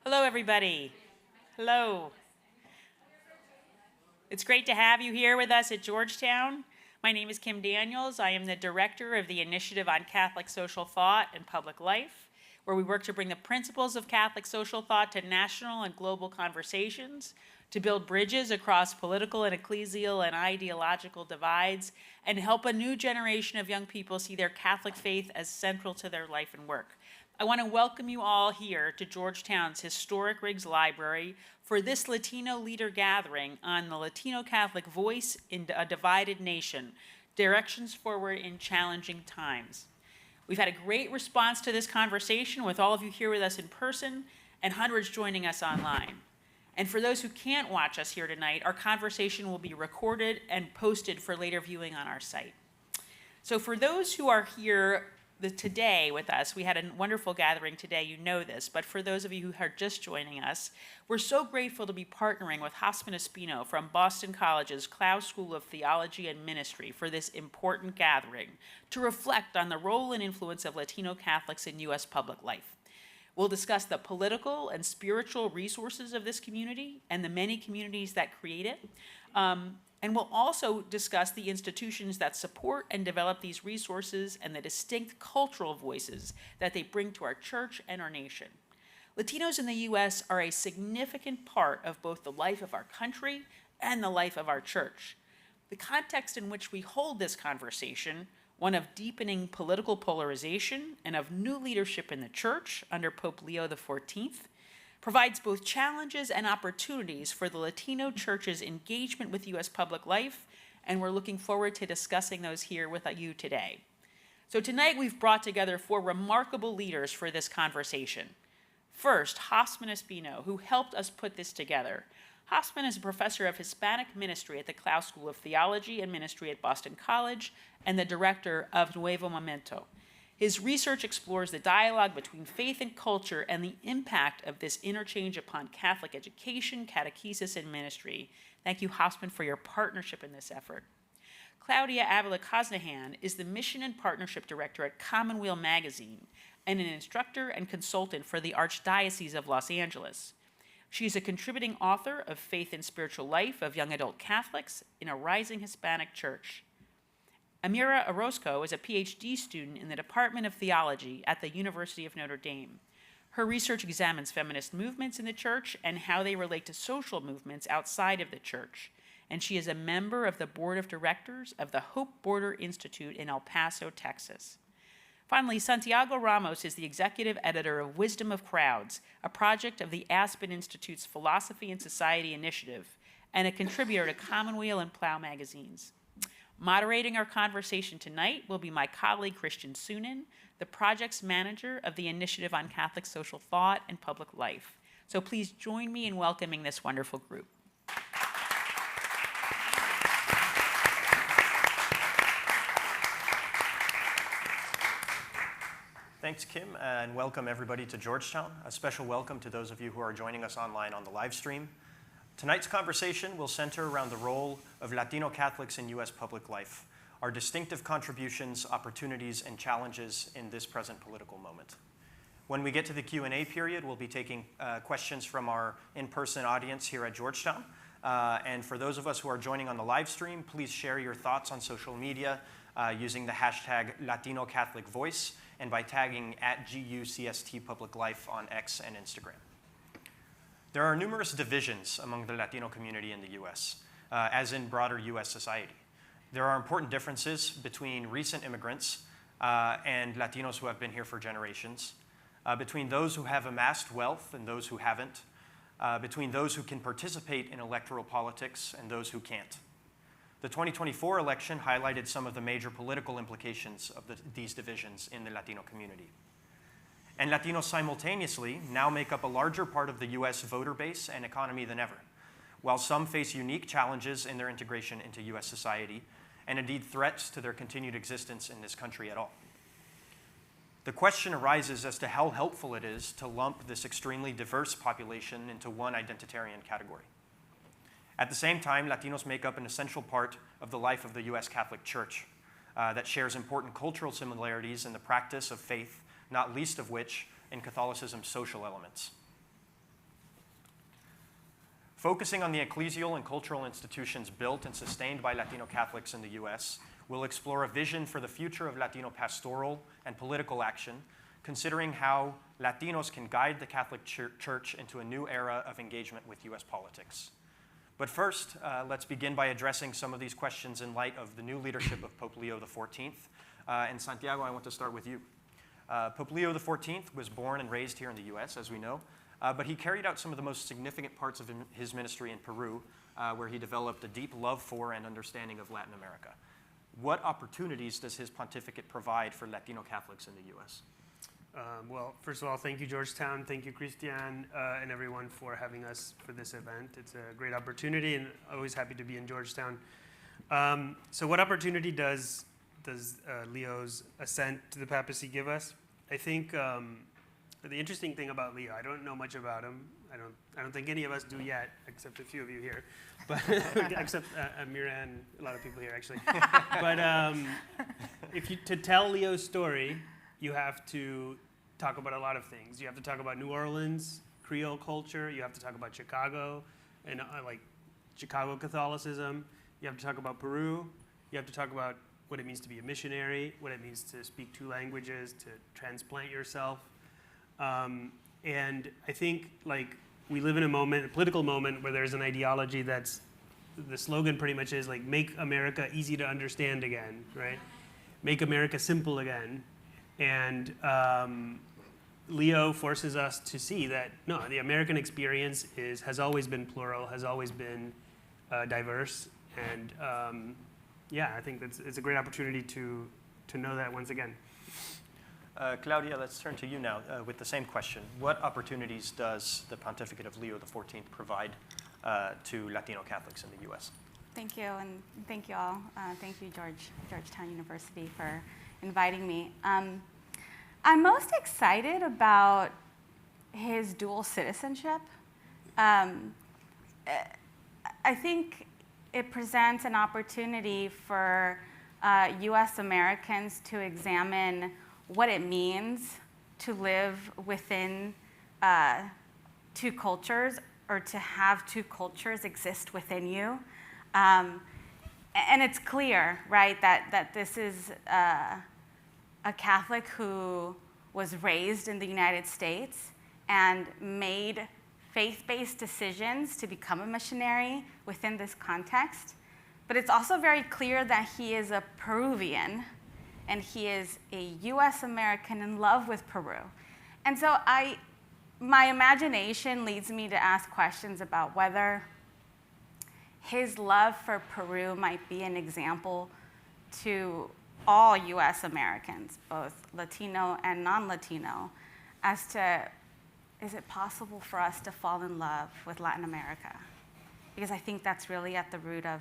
Hello, everybody. Hello. It's great to have you here with us at Georgetown. My name is Kim Daniels. I am the director of the Initiative on Catholic Social Thought and Public Life, where we work to bring the principles of Catholic social thought to national and global conversations, to build bridges across political and ecclesial and ideological divides, and help a new generation of young people see their Catholic faith as central to their life and work. I want to welcome you all here to Georgetown's historic Riggs Library for this Latino leader gathering on the Latino Catholic voice in a divided nation, directions forward in challenging times. We've had a great response to this conversation with all of you here with us in person and hundreds joining us online. And for those who can't watch us here tonight, our conversation will be recorded and posted for later viewing on our site. So for those who are here today with us, we had a wonderful gathering today, you know this, but for those of you who are just joining us, we're so grateful to be partnering with Hospen Espino from Boston College's Clough School of Theology and Ministry for this important gathering to reflect on the role and influence of Latino Catholics in U.S. public life. We'll discuss the political and spiritual resources of this community and the many communities that create it. And we'll also discuss the institutions that support and develop these resources and the distinct cultural voices that they bring to our church and our nation. Latinos in the U.S. are a significant part of both the life of our country and the life of our church. The context in which we hold this conversation, one of deepening political polarization and of new leadership in the church under Pope Leo XIV, provides both challenges and opportunities for the Latino Church's engagement with U.S. public life, and we're looking forward to discussing those here with you today. So tonight we've brought together four remarkable leaders for this conversation. First, Hospen Espino, who helped us put this together. Hospen is a professor of Hispanic ministry at the Clough School of Theology and Ministry at Boston College and the director of Nuevo Momento. His research explores the dialogue between faith and culture and the impact of this interchange upon Catholic education, catechesis, and ministry. Thank you, Hospen, for your partnership in this effort. Claudia Avila-Cosnahan is the Mission and Partnership Director at Commonweal Magazine and an instructor and consultant for the Archdiocese of Los Angeles. She's a contributing author of Faith and Spiritual Life of Young Adult Catholics in a Rising Hispanic Church. Amira Orozco is a PhD student in the Department of Theology at the University of Notre Dame. Her research examines feminist movements in the church and how they relate to social movements outside of the church. And she is a member of the board of directors of the Hope Border Institute in El Paso, Texas. Finally, Santiago Ramos is the executive editor of Wisdom of Crowds, a project of the Aspen Institute's Philosophy and Society Initiative, and a contributor to Commonweal and Plough magazines. Moderating our conversation tonight will be my colleague Christian Sunin, the project's manager of the Initiative on Catholic Social Thought and Public Life. So please join me in welcoming this wonderful group. Thanks, Kim, and welcome everybody to Georgetown. A special welcome to those of you who are joining us online on the live stream. Tonight's conversation will center around the role of Latino Catholics in U.S. public life, our distinctive contributions, opportunities, and challenges in this present political moment. When we get to the Q&A period, we'll be taking questions from our in-person audience here at Georgetown. And for those of us who are joining on the live stream, please share your thoughts on social media using the hashtag Latino Catholic Voice and by tagging @GUCST Public Life on X and Instagram. There are numerous divisions among the Latino community in the U.S., as in broader U.S. society. There are important differences between recent immigrants and Latinos who have been here for generations, between those who have amassed wealth and those who haven't, between those who can participate in electoral politics and those who can't. The 2024 election highlighted some of the major political implications of these divisions in the Latino community. And Latinos simultaneously now make up a larger part of the U.S. voter base and economy than ever, while some face unique challenges in their integration into U.S. society, and indeed threats to their continued existence in this country at all. The question arises as to how helpful it is to lump this extremely diverse population into one identitarian category. At the same time, Latinos make up an essential part of the life of the U.S. Catholic Church that shares important cultural similarities in the practice of faith, not least of which in Catholicism's social elements. Focusing on the ecclesial and cultural institutions built and sustained by Latino Catholics in the US, we'll explore a vision for the future of Latino pastoral and political action, considering how Latinos can guide the Catholic Church into a new era of engagement with US politics. But first, let's begin by addressing some of these questions in light of the new leadership of Pope Leo XIV. And Santiago, I want to start with you. Pope Leo XIV was born and raised here in the US, as we know, but he carried out some of the most significant parts of his ministry in Peru, where he developed a deep love for and understanding of Latin America. What opportunities does his pontificate provide for Latino Catholics in the US? Well, first of all, thank you, Georgetown. Thank you, Christian, and everyone for having us for this event. It's a great opportunity, and always happy to be in Georgetown. So what opportunity does Leo's ascent to the papacy give us? I think the interesting thing about Leo, I don't know much about him. I don't think any of us do yet, except a few of you here, but except Amira and a lot of people here, actually. But to tell Leo's story, you have to talk about a lot of things. You have to talk about New Orleans, Creole culture. You have to talk about Chicago and like Chicago Catholicism. You have to talk about Peru. You have to talk about what it means to be a missionary, what it means to speak two languages, to transplant yourself. And I think like we live in a political moment where there's an ideology that's, the slogan pretty much is like, make America easy to understand again, right? Make America simple again. And Leo forces us to see that, no, the American experience has always been plural, has always been diverse. And yeah, I think it's a great opportunity to know that once again. Claudia, let's turn to you now with the same question. What opportunities does the pontificate of Leo XIV provide to Latino Catholics in the US? Thank you, and thank you all. Thank you, Georgetown University, for inviting me. I'm most excited about his dual citizenship. I think it presents an opportunity for US Americans to examine what it means to live within two cultures, or to have two cultures exist within you. And it's clear, right, that this is a Catholic who was raised in the United States and made faith-based decisions to become a missionary within this context. But it's also very clear that he is a Peruvian, and he is a US American in love with Peru. And so my imagination leads me to ask questions about whether his love for Peru might be an example to all US Americans, both Latino and non-Latino, as to, is it possible for us to fall in love with Latin America? Because I think that's really at the root of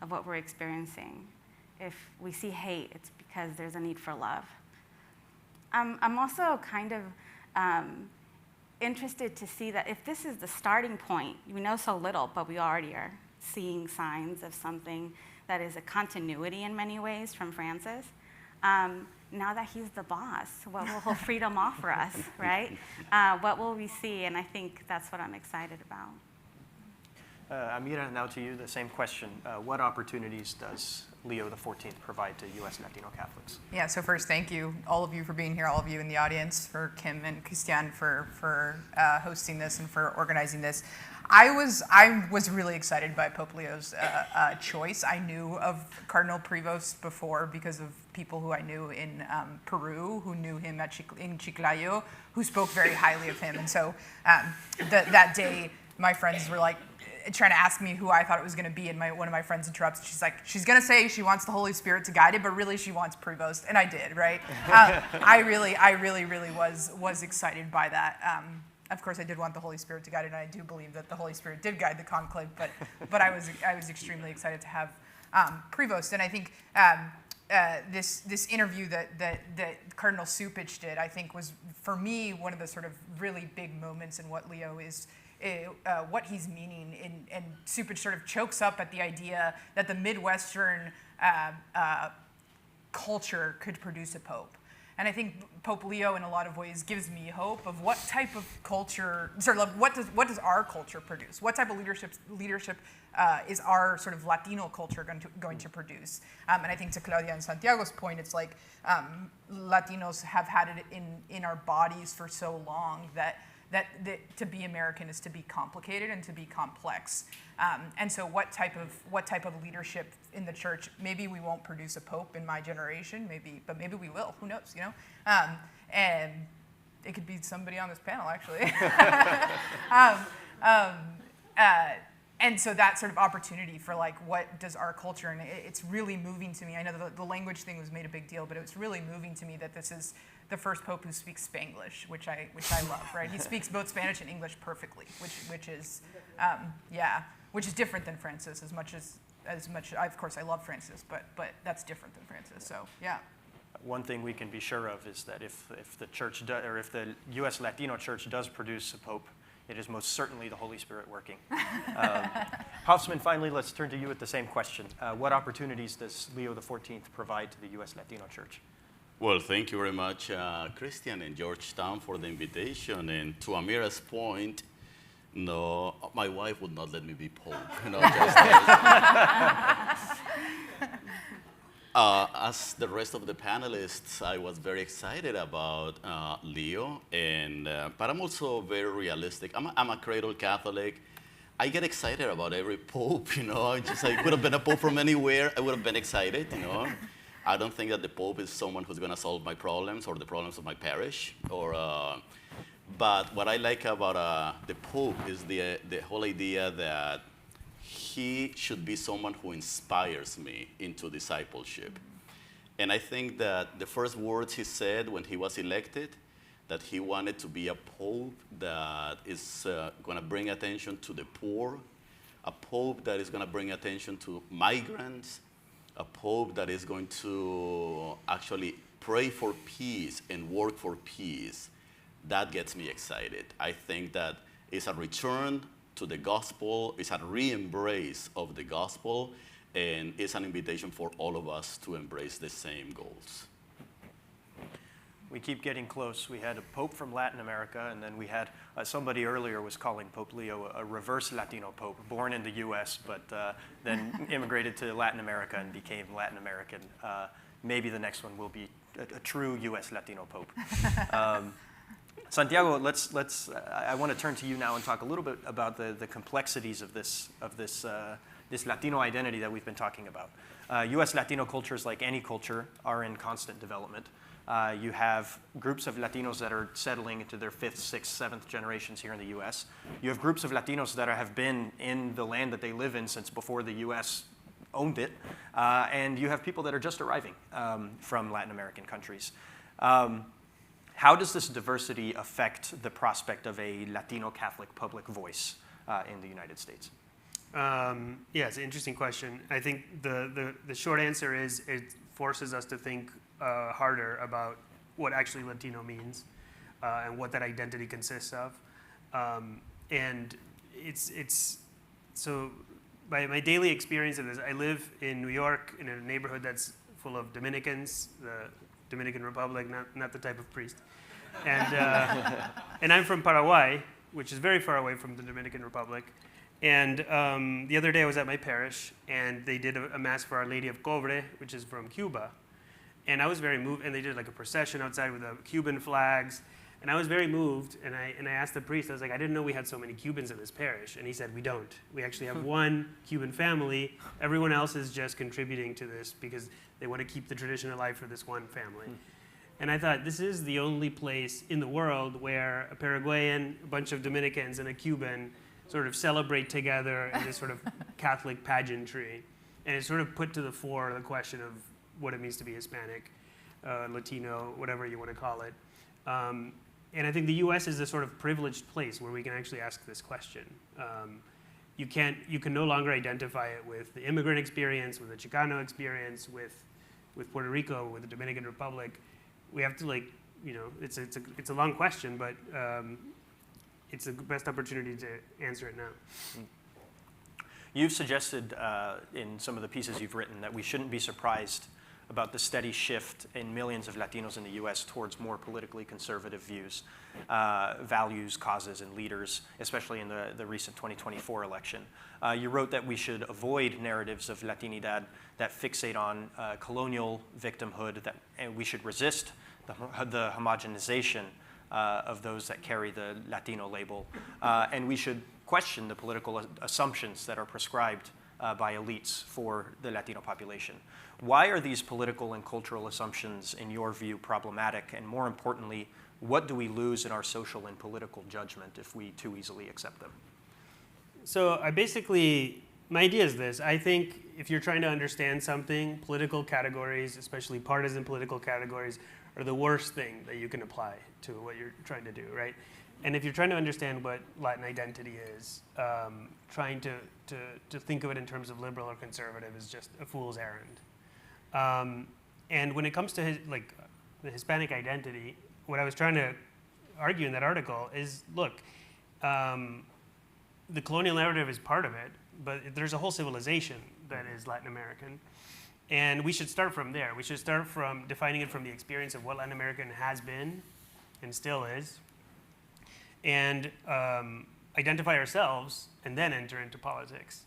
what we're experiencing. If we see hate, it's because there's a need for love. I'm also kind of interested to see that if this is the starting point, we know so little, but we already are seeing signs of something that is a continuity in many ways from Francis. Now that he's the boss, what will freedom offer us, right? What will we see? And I think that's what I'm excited about. Amira, now to you, the same question. What opportunities does Leo XIV provide to U.S. Latino Catholics? Yeah, so first, thank you, all of you, for being here, all of you in the audience, for Kim and Christian for hosting this and for organizing this. I was really excited by Pope Leo's choice. I knew of Cardinal Prevost before because of people who I knew in Peru, who knew him in Chiclayo, who spoke very highly of him. And so that day, my friends were like, trying to ask me who I thought it was going to be, and one of my friends interrupts. She's like, she's going to say she wants the Holy Spirit to guide it, but really she wants Prevost, and I did, right? I really was excited by that. Of course, I did want the Holy Spirit to guide it, and I do believe that the Holy Spirit did guide the conclave. But I was extremely excited to have Prevost, and I think this interview that Cardinal Cupich did, I think, was for me one of the sort of really big moments in what Leo is. What he's meaning, and Cupich sort of chokes up at the idea that the Midwestern culture could produce a pope. And I think Pope Leo, in a lot of ways, gives me hope of what type of culture, sort of what does our culture produce? What type of leadership is our sort of Latino culture going to produce? And I think to Claudia and Santiago's point, it's like Latinos have had it in our bodies for so long that to be American is to be complicated and to be complex. And so what type of leadership in the church? Maybe we won't produce a pope in my generation, but maybe we will. Who knows? And it could be somebody on this panel, actually. And so that sort of opportunity for like, what does our culture, and it's really moving to me. I know the language thing was made a big deal, but it was really moving to me that this is the first pope who speaks Spanglish, which I love, right? He speaks both Spanish and English perfectly, which is different than Francis. As much, of course, I love Francis, but that's different than Francis. So yeah. One thing we can be sure of is that if the church if the U.S. Latino Church does produce a pope, it is most certainly the Holy Spirit working. Hofsman, finally, let's turn to you with the same question. What opportunities does Leo XIV provide to the U.S. Latino Church? Well, thank you very much, Christian and Georgetown, for the invitation. And to Amira's point, no, my wife would not let me be Pope. As the rest of the panelists, I was very excited about Leo, but I'm also very realistic. I'm a cradle Catholic. I get excited about every pope, Just I could have been a pope from anywhere, I would have been excited, I don't think that the Pope is someone who's going to solve my problems or the problems of my parish. But what I like about the Pope is the whole idea that he should be someone who inspires me into discipleship. And I think that the first words he said when he was elected, that he wanted to be a Pope that is going to bring attention to the poor, a Pope that is going to bring attention to migrants, a Pope that is going to actually pray for peace and work for peace. That gets me excited. I think that it's a return to the gospel, it's a re-embrace of the gospel, and it's an invitation for all of us to embrace the same goals. We keep getting close. We had a pope from Latin America, and then we had somebody earlier was calling Pope Leo a reverse Latino pope, born in the U.S., but then immigrated to Latin America and became Latin American. Maybe the next one will be a true U.S. Latino pope. Santiago, I want to turn to you now and talk a little bit about the complexities of this Latino identity that we've been talking about. U.S. Latino cultures, like any culture, are in constant development. You have groups of Latinos that are settling into their 5th, 6th, 7th generations here in the U.S. You have groups of Latinos that have been in the land that they live in since before the U.S. owned it. And you have people that are just arriving from Latin American countries. How does this diversity affect the prospect of a Latino Catholic public voice in the United States? Yeah, it's an interesting question. I think the short answer is it forces us to think harder about what actually Latino means and what that identity consists of. And it's so my daily experience of this, I live in New York in a neighborhood that's full of Dominicans, the Dominican Republic, not the type of priest. And I'm from Paraguay, which is very far away from the Dominican Republic. And the other day I was at my parish, and they did a mass for Our Lady of Cobre, which is from Cuba. And I was very moved, and they did like a procession outside with the Cuban flags. And I was very moved, and I asked the priest, I was like, I didn't know we had so many Cubans in this parish. And he said, we don't. We actually have one Cuban family. Everyone else is just contributing to this because they want to keep the tradition alive for this one family. And I thought, this is the only place in the world where a Paraguayan, a bunch of Dominicans, and a Cuban sort of celebrate together in this sort of Catholic pageantry. And it sort of put to the fore the question of what it means to be Hispanic, Latino, whatever you want to call it. And I think the U.S. is a sort of privileged place where we can actually ask this question. You can no longer identify it with the immigrant experience, with the Chicano experience, with Puerto Rico, with the Dominican Republic. We have to it's a long question, but it's the best opportunity to answer it now. You've suggested in some of the pieces you've written that we shouldn't be surprised about the steady shift in millions of Latinos in the US towards more politically conservative views, values, causes, and leaders, especially in the recent 2024 election. You wrote that we should avoid narratives of Latinidad that fixate on colonial victimhood, and we should resist the homogenization of those that carry the Latino label, and we should question the political assumptions that are prescribed by elites for the Latino population. Why are these political and cultural assumptions, in your view, problematic? And more importantly, what do we lose in our social and political judgment if we too easily accept them? So my idea is this. I think if you're trying to understand something, political categories, especially partisan political categories, are the worst thing that you can apply to what you're trying to do, right? And if you're trying to understand what Latin identity is, trying to think of it in terms of liberal or conservative is just a fool's errand. And when it comes to the Hispanic identity, what I was trying to argue in that article is, look, the colonial narrative is part of it, but there's a whole civilization that is Latin American. And we should start from there. We should start from defining it from the experience of what Latin American has been and still is, and identify ourselves and then enter into politics.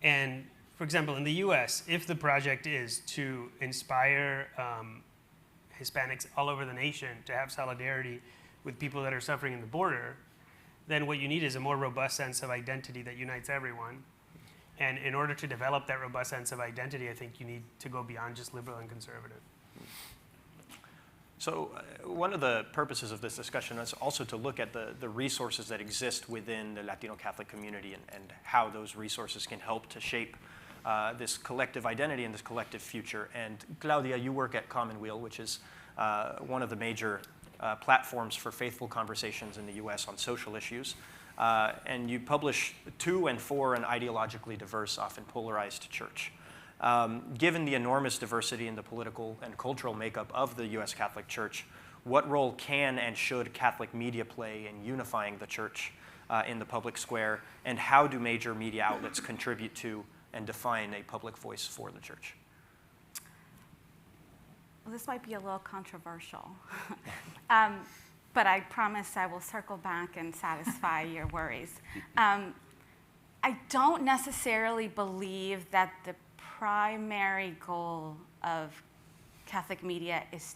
And for example, in the US, if the project is to inspire Hispanics all over the nation to have solidarity with people that are suffering in the border, then what you need is a more robust sense of identity that unites everyone. And in order to develop that robust sense of identity, I think you need to go beyond just liberal and conservative. So one of the purposes of this discussion is also to look at the resources that exist within the Latino Catholic community and how those resources can help to shape this collective identity and this collective future. And Claudia, you work at Commonweal, which is one of the major platforms for faithful conversations in the US on social issues. And you publish to and for an ideologically diverse, often polarized church. Given the enormous diversity in the political and cultural makeup of the US Catholic Church, what role can and should Catholic media play in unifying the church in the public square, and how do major media outlets contribute to and define a public voice for the church? Well, this might be a little controversial, but I promise I will circle back and satisfy your worries. I don't necessarily believe that the primary goal of Catholic media is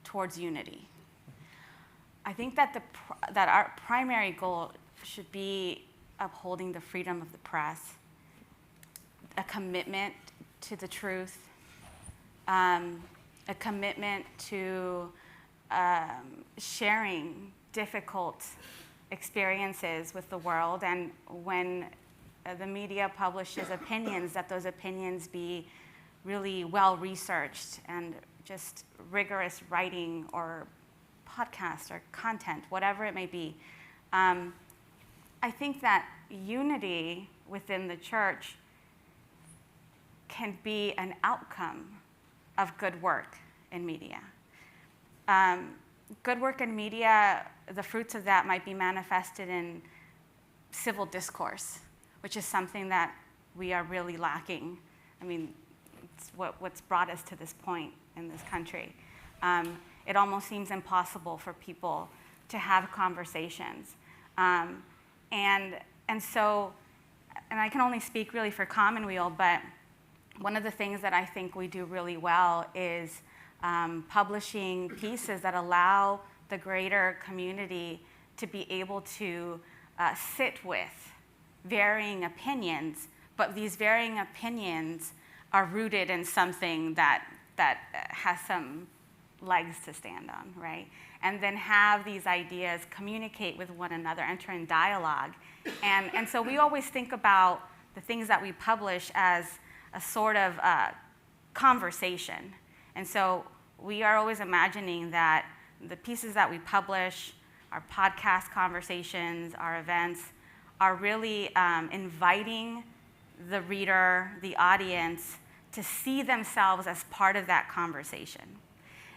towards unity. I think that that our primary goal should be upholding the freedom of the press, a commitment to the truth, a commitment to sharing difficult experiences with the world, and when the media publishes opinions, that those opinions be really well researched and just rigorous writing or podcast or content, whatever it may be. I think that unity within the church can be an outcome of good work in media. Good work in media, the fruits of that might be manifested in civil discourse, which is something that we are really lacking. I mean, it's what's brought us to this point in this country. It almost seems impossible for people to have conversations. And I can only speak really for Commonweal, but one of the things that I think we do really well is publishing pieces that allow the greater community to be able to sit with varying opinions, but these varying opinions are rooted in something that has some legs to stand on, right? And then have these ideas communicate with one another, enter in dialogue. And so we always think about the things that we publish as a sort of conversation. And so we are always imagining that the pieces that we publish, our podcast conversations, our events, are really inviting the reader, the audience, to see themselves as part of that conversation.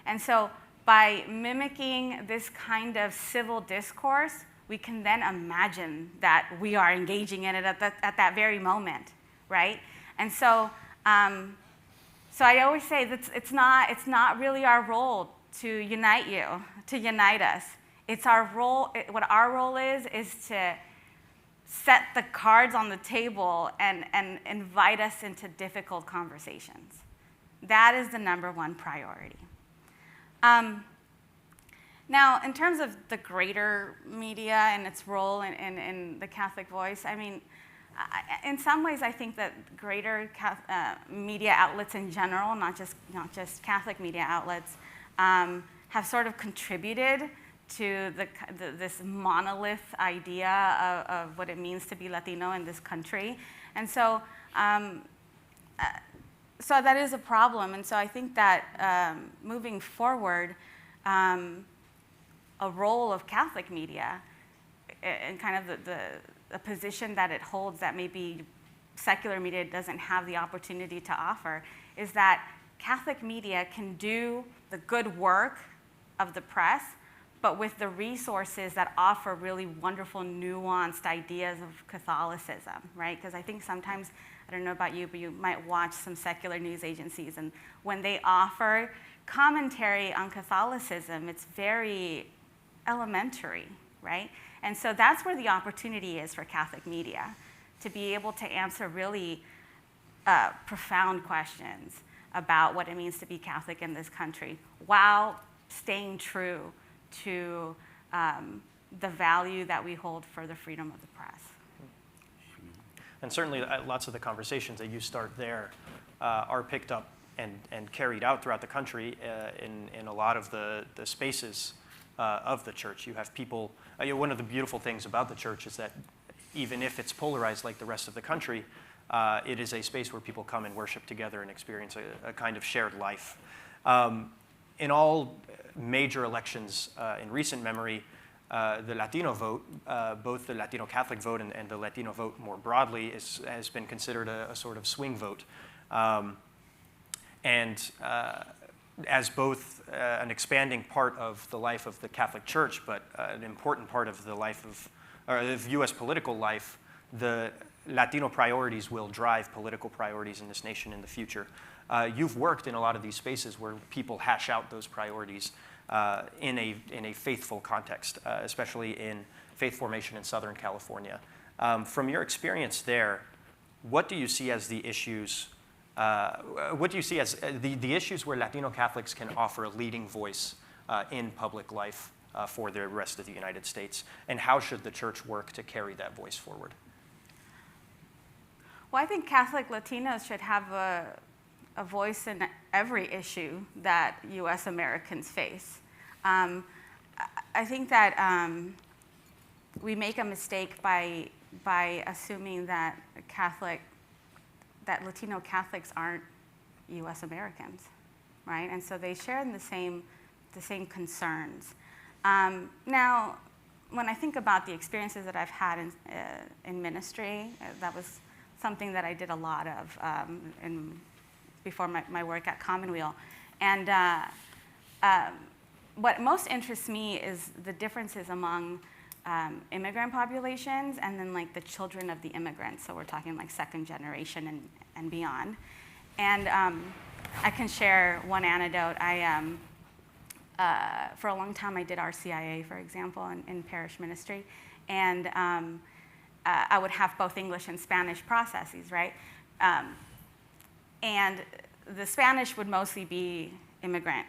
And so by mimicking this kind of civil discourse, we can then imagine that we are engaging in it at that very moment, right? And so So I always say that it's not really our role to unite you, to unite us. It's our role, what our role is to set the cards on the table and invite us into difficult conversations. That is the number one priority. Now, in terms of the greater media and its role in the Catholic voice, I mean, in some ways, I think that greater media outlets in general, not just Catholic media outlets, have sort of contributed to this monolith idea of what it means to be Latino in this country. And so, so that is a problem. And so I think that moving forward, a role of Catholic media and kind of the position that it holds that maybe secular media doesn't have the opportunity to offer is that Catholic media can do the good work of the press, but with the resources that offer really wonderful, nuanced ideas of Catholicism, right? Because I think sometimes, I don't know about you, but you might watch some secular news agencies, and when they offer commentary on Catholicism, it's very elementary, right? And so that's where the opportunity is for Catholic media, to be able to answer really profound questions about what it means to be Catholic in this country, while staying true to the value that we hold for the freedom of the press. And certainly lots of the conversations that you start there are picked up and carried out throughout the country in a lot of the spaces of the church. You have people, one of the beautiful things about the church is that even if it's polarized like the rest of the country, it is a space where people come and worship together and experience a kind of shared life. In all major elections in recent memory, the Latino vote, both the Latino Catholic vote and the Latino vote more broadly, has been considered a sort of swing vote. As both an expanding part of the life of the Catholic Church, but an important part of the life of U.S. political life, the Latino priorities will drive political priorities in this nation in the future. You've worked in a lot of these spaces where people hash out those priorities in a faithful context, especially in faith formation in Southern California. From your experience there, what do you see as the issues? What do you see as the issues where Latino Catholics can offer a leading voice in public life for the rest of the United States? And how should the church work to carry that voice forward? Well, I think Catholic Latinos should have a voice in every issue that U.S. Americans face. I think that we make a mistake by assuming that Latino Catholics aren't U.S. Americans, right? And so they share in the same concerns. Now, when I think about the experiences that I've had in ministry, that was something that I did a lot of before my work at Commonweal. And what most interests me is the differences among immigrant populations and then like the children of the immigrants. So we're talking like second generation and beyond. And I can share one anecdote. For a long time I did RCIA, for example, in parish ministry. And I would have both English and Spanish processes, right? And the Spanish would mostly be immigrant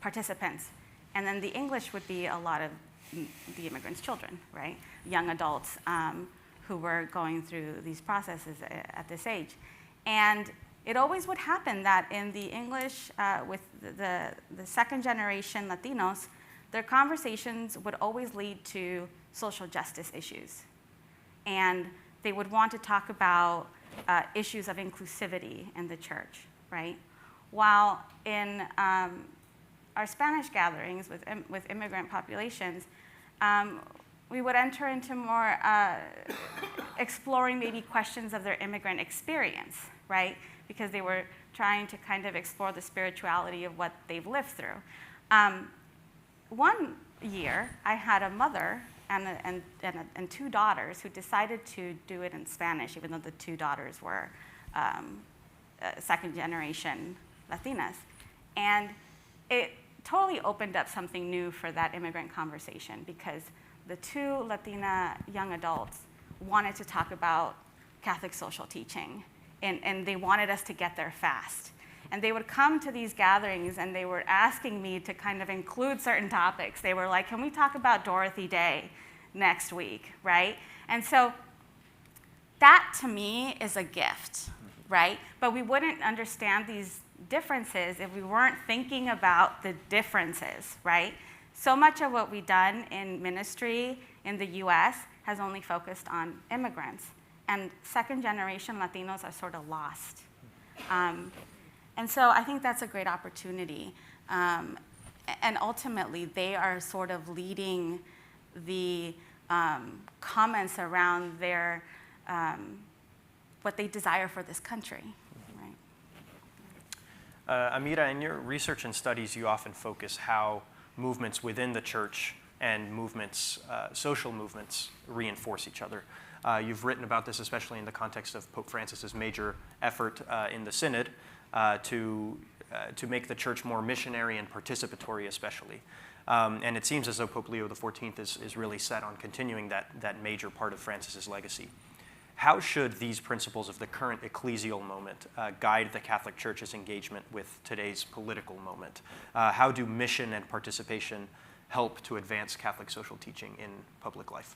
participants. And then the English would be a lot of the immigrants' children, right? Young adults who were going through these processes at this age. And it always would happen that in the English, with the second generation Latinos, their conversations would always lead to social justice issues. And they would want to talk about issues of inclusivity in the church, right? While in our Spanish gatherings with immigrant populations, we would enter into more exploring maybe questions of their immigrant experience, right? Because they were trying to kind of explore the spirituality of what they've lived through. One year, I had a mother and two daughters who decided to do it in Spanish, even though the two daughters were second generation Latinas. And it totally opened up something new for that immigrant conversation, because the two Latina young adults wanted to talk about Catholic social teaching, and they wanted us to get there fast. And they would come to these gatherings and they were asking me to kind of include certain topics. They were like, can we talk about Dorothy Day next week, right? And so that to me is a gift, right? But we wouldn't understand these differences if we weren't thinking about the differences, right? So much of what we've done in ministry in the US has only focused on immigrants. And second generation Latinos are sort of lost. And so I think that's a great opportunity. And ultimately, they are sort of leading the comments around their, what they desire for this country. Right? Amira, in your research and studies, you often focus how movements within the church and movements, social movements, reinforce each other. You've written about this, especially in the context of Pope Francis's major effort in the Synod to make the church more missionary and participatory, especially. And it seems as though Pope Leo XIV is really set on continuing that major part of Francis's legacy. How should these principles of the current ecclesial moment guide the Catholic Church's engagement with today's political moment? How do mission and participation help to advance Catholic social teaching in public life?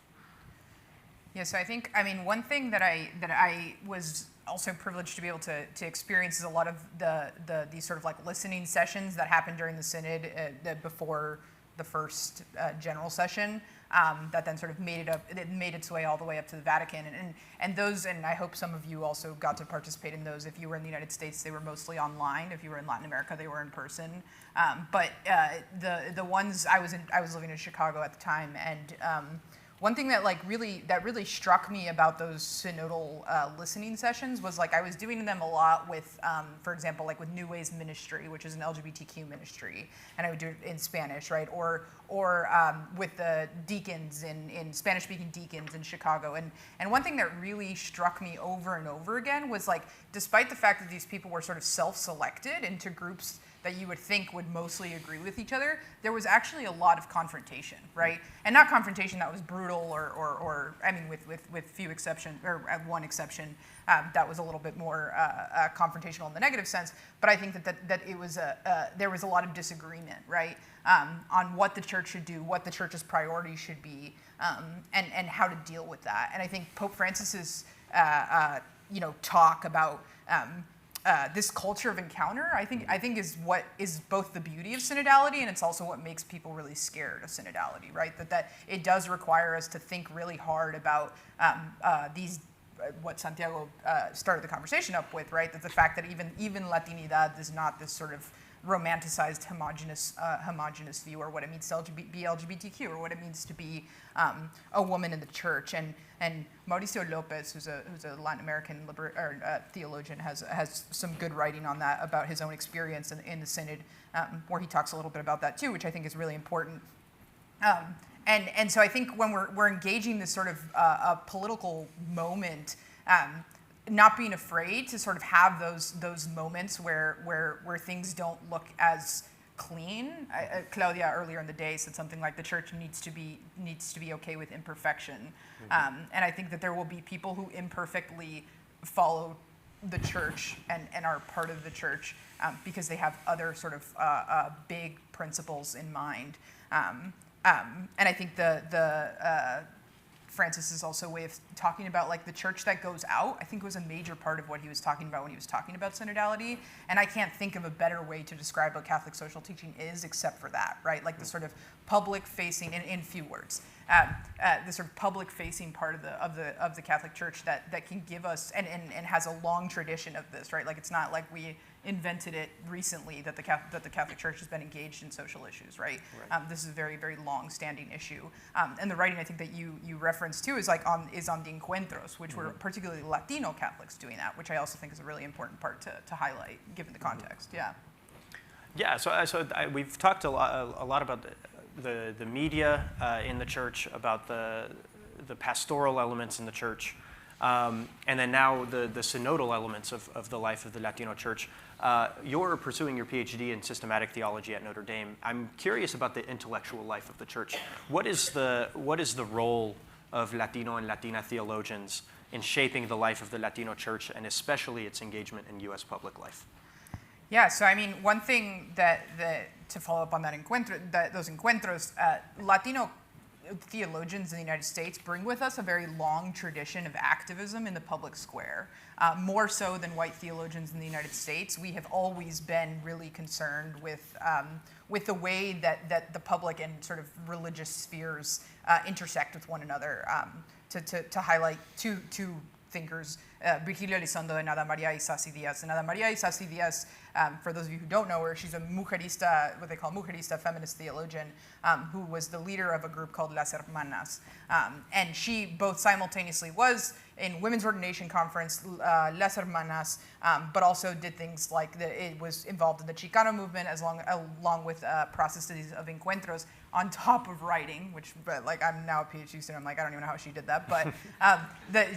Yeah, so I think, I mean, one thing that I was also privileged to be able to experience is a lot of these sort of like listening sessions that happened during the Synod before the first general session that then sort of made its way all the way up to the Vatican. And those, and I hope some of you also got to participate in those. If you were in the United States, they were mostly online. If you were in Latin America, they were in person. But the ones, I was living in Chicago at the time, and one thing that really struck me about those synodal listening sessions was like I was doing them a lot with, for example, like with New Ways Ministry, which is an LGBTQ ministry, and I would do it in Spanish, right? Or with the deacons in Spanish-speaking deacons in Chicago. And one thing that really struck me over and over again was like, despite the fact that these people were sort of self-selected into groups that you would think would mostly agree with each other, there was actually a lot of confrontation, right? And not confrontation that was brutal or I mean, with few exceptions, or one exception, that was a little bit more confrontational in the negative sense. But I think that it was there was a lot of disagreement, right, on what the church should do, what the church's priorities should be, and how to deal with that. And I think Pope Francis's talk about this culture of encounter, I think is what is both the beauty of synodality, and it's also what makes people really scared of synodality, right? That it does require us to think really hard about these, what Santiago started the conversation up with, right? That the fact that even Latinidad is not this sort of romanticized homogenous view, or what it means to be LGBTQ, or what it means to be a woman in the church. And Mauricio Lopez, who's a Latin American theologian, has some good writing on that about his own experience in the Synod, where he talks a little bit about that too, which I think is really important. And so I think when we're engaging this sort of a political moment, not being afraid to sort of have those moments where things don't look as clean. Claudia earlier in the day said something like the church needs to be okay with imperfection, and I think that there will be people who imperfectly follow the church and are part of the church because they have other sort of big principles in mind, and I think the Francis is also a way of talking about like the church that goes out, I think was a major part of what he was talking about when he was talking about synodality. And I can't think of a better way to describe what Catholic social teaching is except for that, right? Like the sort of public facing, in few words, the sort of public facing part of the Catholic Church that can give us, and has a long tradition of this, right? Like it's not like we invented it recently that the Catholic Church has been engaged in social issues, right? This is a very, very long-standing issue. And the writing I think that you referenced too is on the encuentros, which were particularly Latino Catholics doing that, which I also think is a really important part to highlight given the context. Yeah. Yeah. So we've talked a lot about the media in the church, about the pastoral elements in the church. and then now the synodal elements of the life of the Latino church. You're pursuing your PhD in systematic theology at Notre Dame. I'm curious about the intellectual life of the church. What is the role of Latino and Latina theologians in shaping the life of the Latino church, and especially its engagement in U.S. public life? Yeah, so I mean, one thing that to follow up on those encuentros, Latino theologians in the United States bring with us a very long tradition of activism in the public square. More so than white theologians in the United States, we have always been really concerned with the way that the public and sort of religious spheres intersect with one another. To highlight two thinkers, Virgilio Elizondo and Ada Maria Isasi Diaz. And Ada Maria Isasi Diaz, for those of you who don't know her, she's a mujerista, what they call mujerista, feminist theologian, who was the leader of a group called Las Hermanas. And she both simultaneously was in Women's Ordination Conference, Las Hermanas, but also did things like it was involved in the Chicano movement along with processes of encuentros on top of writing, which, but like I'm now a PhD student, I'm like, I don't even know how she did that, but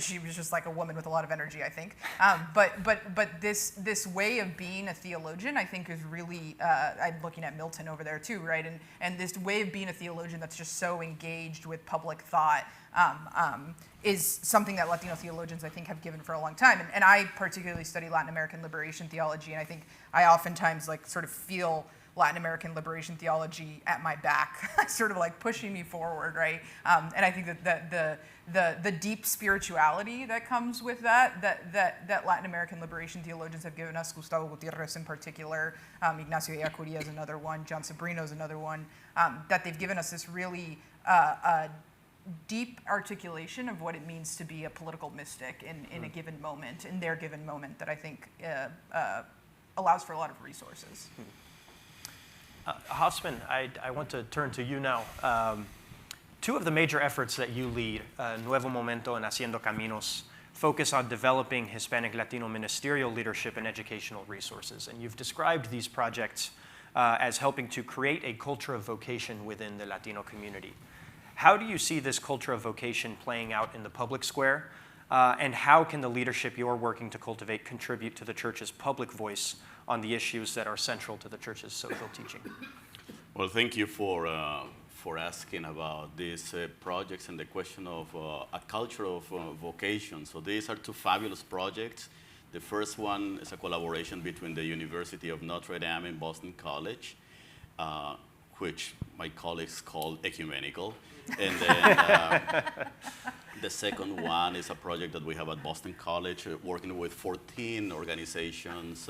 she was just like a woman with a lot of energy, I think. But this way of being a theologian, I think, is really, I'm looking at Milton over there too, right? And this way of being a theologian that's just so engaged with public thought is something that Latino theologians, I think, have given for a long time. And I particularly study Latin American liberation theology, and I think I oftentimes like sort of feel Latin American liberation theology at my back, sort of like pushing me forward, right? And I think that the deep spirituality that comes with that Latin American liberation theologians have given us, Gustavo Gutierrez in particular, Ignacio Ellacuría is another one, John Sobrino is another one, that they've given us this really deep articulation of what it means to be a political mystic in a given moment, in their given moment, that I think allows for a lot of resources. Hosman, I want to turn to you now. Two of the major efforts that you lead, Nuevo Momento and Haciendo Caminos, focus on developing Hispanic Latino ministerial leadership and educational resources. And you've described these projects as helping to create a culture of vocation within the Latino community. How do you see this culture of vocation playing out in the public square? And how can the leadership you're working to cultivate contribute to the church's public voice on the issues that are central to the church's social teaching? Well, thank you for asking about these projects and the question of a culture of vocation. So these are two fabulous projects. The first one is a collaboration between the University of Notre Dame and Boston College, which my colleagues call ecumenical. And then the second one is a project that we have at Boston College, working with 14 organizations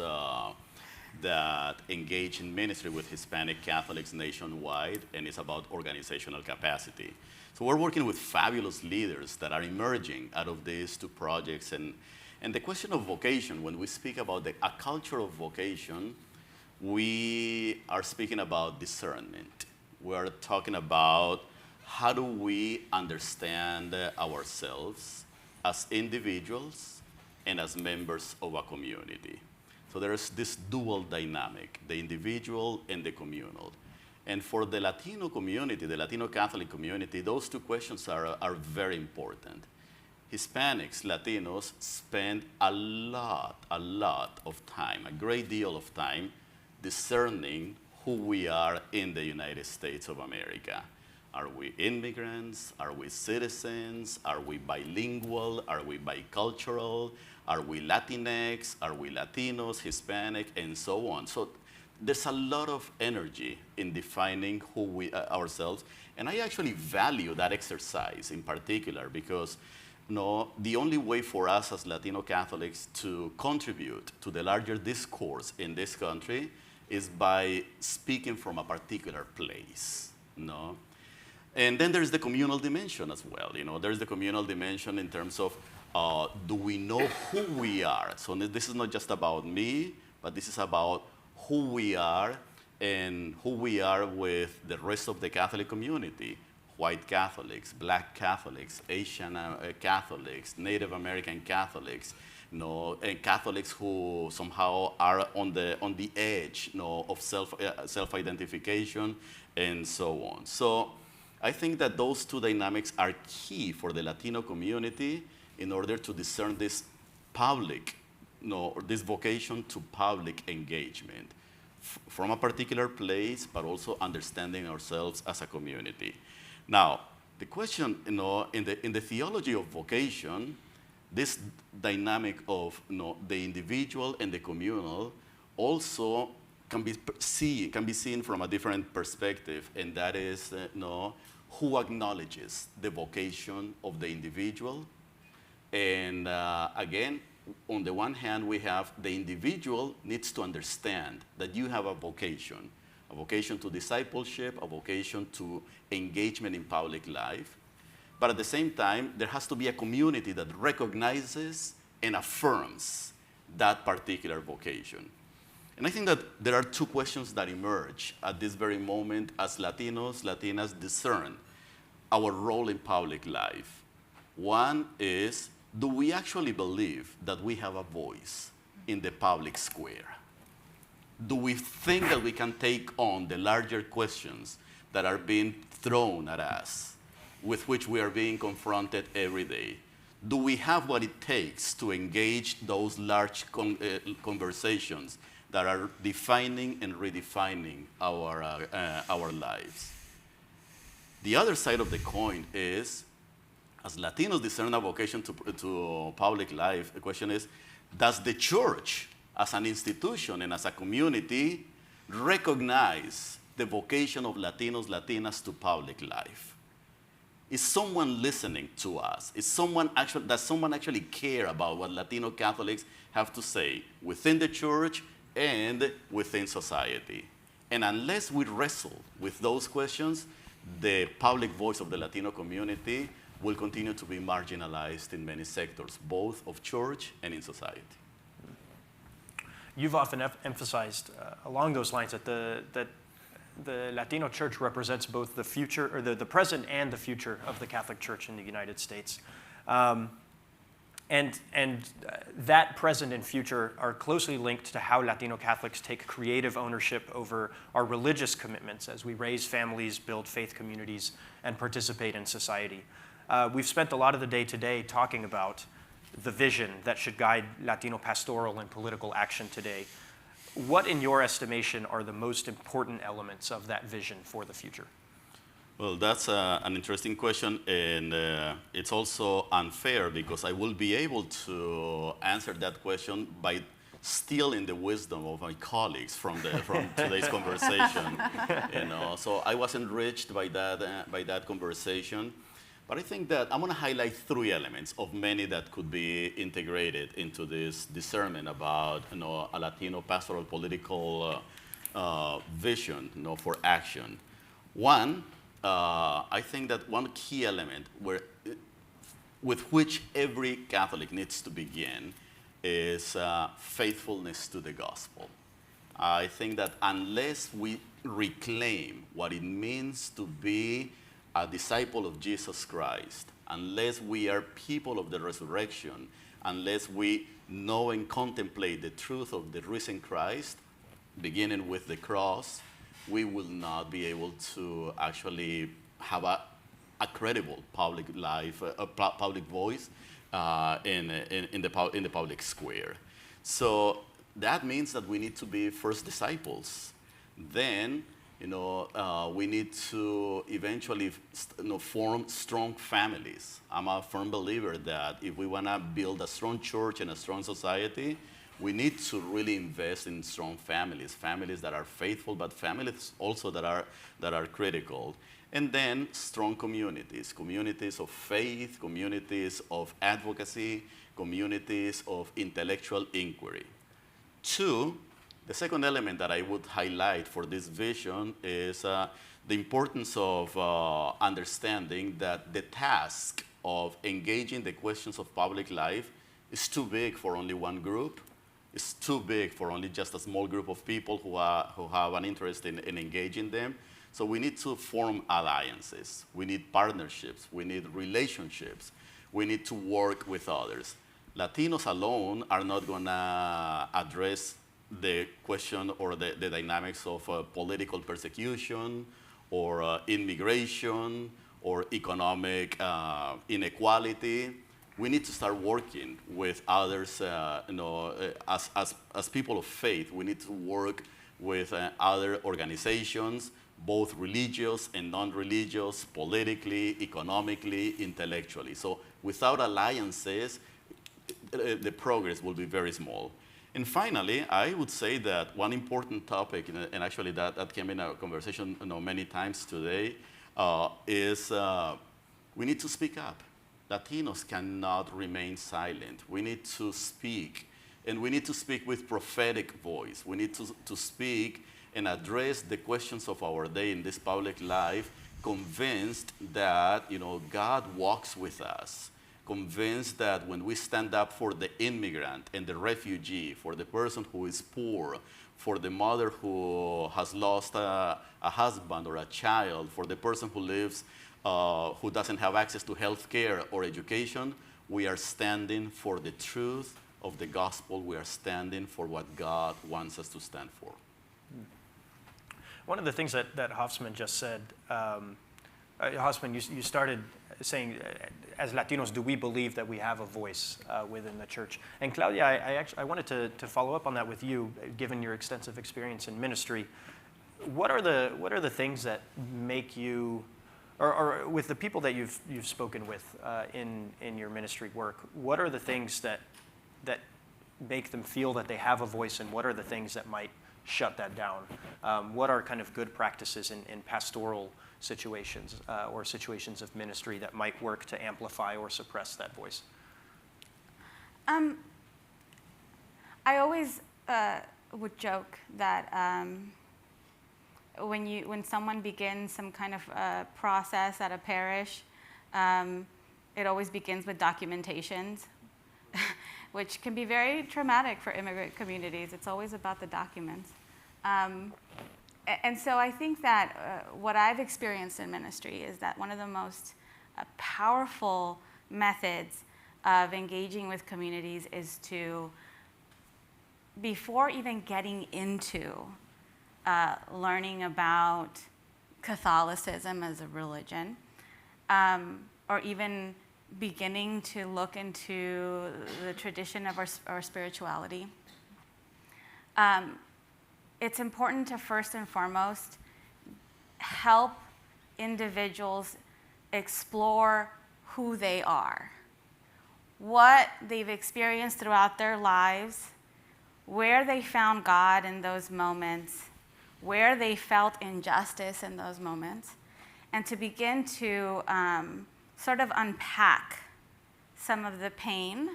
that engage in ministry with Hispanic Catholics nationwide, and it's about organizational capacity. So we're working with fabulous leaders that are emerging out of these two projects. And the question of vocation, when we speak about a culture of vocation, we are speaking about discernment. We're talking about how do we understand ourselves as individuals and as members of a community. So there's this dual dynamic, the individual and the communal. And for the Latino community, the Latino Catholic community, those two questions are very important. Hispanics, Latinos spend a lot of time, a great deal of time, discerning who we are in the United States of America. Are we immigrants? Are we citizens? Are we bilingual? Are we bicultural? Are we Latinx? Are we Latinos, Hispanic, and so on? So there's a lot of energy in defining who we ourselves, and I actually value that exercise in particular because the only way for us as Latino Catholics to contribute to the larger discourse in this country is by speaking from a particular place. And then there's the communal dimension as well. There's the communal dimension in terms of do we know who we are? So this is not just about me, but this is about who we are and who we are with the rest of the Catholic community. White Catholics, Black Catholics, Asian Catholics, Native American Catholics, and Catholics who somehow are on the edge, of self-identification and so on. So I think that those two dynamics are key for the Latino community in order to discern this public, or this vocation to public engagement from a particular place, but also understanding ourselves as a community. Now, the question, in the theology of vocation, this dynamic of the individual and the communal also can be seen from a different perspective, and that is who acknowledges the vocation of the individual. And again, on the one hand, we have the individual needs to understand that you have a vocation to discipleship, a vocation to engagement in public life. But at the same time, there has to be a community that recognizes and affirms that particular vocation. And I think that there are two questions that emerge at this very moment as Latinos, Latinas discern our role in public life. One is, do we actually believe that we have a voice in the public square? Do we think that we can take on the larger questions that are being thrown at us, with which we are being confronted every day? Do we have what it takes to engage those large conversations that are defining and redefining our lives? The other side of the coin is, as Latinos discern a vocation to public life, the question is, does the church as an institution and as a community recognize the vocation of Latinos, Latinas to public life? Is someone listening to us? Does someone actually care about what Latino Catholics have to say within the church and within society? And unless we wrestle with those questions, the public voice of the Latino community will continue to be marginalized in many sectors, both of church and in society. You've often emphasized along those lines that the Latino Church represents both the future, or the present and the future of the Catholic Church in the United States. And that present and future are closely linked to how Latino Catholics take creative ownership over our religious commitments as we raise families, build faith communities, and participate in society. We've spent a lot of the day today talking about the vision that should guide Latino pastoral and political action today. What, in your estimation, are the most important elements of that vision for the future? Well, that's an interesting question, and it's also unfair because I will be able to answer that question by stealing the wisdom of my colleagues from today's conversation. So I was enriched by that conversation. But I think that I'm going to highlight three elements of many that could be integrated into this discernment about a Latino pastoral political vision for action. One, I think that one key element with which every Catholic needs to begin is faithfulness to the gospel. I think that unless we reclaim what it means to be a disciple of Jesus Christ, unless we are people of the resurrection, unless we know and contemplate the truth of the risen Christ, beginning with the cross, we will not be able to actually have a credible public life, a public voice in the public square. So that means that we need to be first disciples. Then we need to eventually form strong families. I'm a firm believer that if we want to build a strong church and a strong society, we need to really invest in strong families that are faithful, but families also that are critical. And then strong communities of faith, communities of advocacy, communities of intellectual inquiry. Two, the second element that I would highlight for this vision is the importance of understanding that the task of engaging the questions of public life is too big for only one group. It's too big for only just a small group of people who have an interest in engaging them. So we need to form alliances. We need partnerships. We need relationships. We need to work with others. Latinos alone are not going to address the question or the dynamics of political persecution or immigration or economic inequality. we need to start working with others, as people of faith. We need to work with other organizations, both religious and non-religious, politically, economically, intellectually. So without alliances, the progress will be very small. And finally, I would say that one important topic, and actually that came in our conversation many times today, is we need to speak up. Latinos cannot remain silent. We need to speak, and we need to speak with prophetic voice. We need to speak and address the questions of our day in this public life, convinced that God walks with us, convinced that when we stand up for the immigrant and the refugee, for the person who is poor, for the mother who has lost a husband or a child, for the person who lives, who doesn't have access to health care or education, we are standing for the truth of the gospel. We are standing for what God wants us to stand for. One of the things that Hofsman just said, Hofsman, you started saying, as Latinos, do we believe that we have a voice within the church? And Claudia, I wanted to follow up on that with you, given your extensive experience in ministry. What are the things that make you, or with the people that you've spoken with in your ministry work, what are the things that make them feel that they have a voice, and what are the things that might shut that down? What are kind of good practices in pastoral situations or situations of ministry that might work to amplify or suppress that voice? I always would joke that when someone begins some kind of process at a parish, it always begins with documentations, which can be very traumatic for immigrant communities. It's always about the documents. And so I think that what I've experienced in ministry is that one of the most powerful methods of engaging with communities is to, before even getting into learning about Catholicism as a religion, or even beginning to look into the tradition of our spirituality, it's important to first and foremost help individuals explore who they are, what they've experienced throughout their lives, where they found God in those moments, where they felt injustice in those moments, and to begin to sort of unpack some of the pain,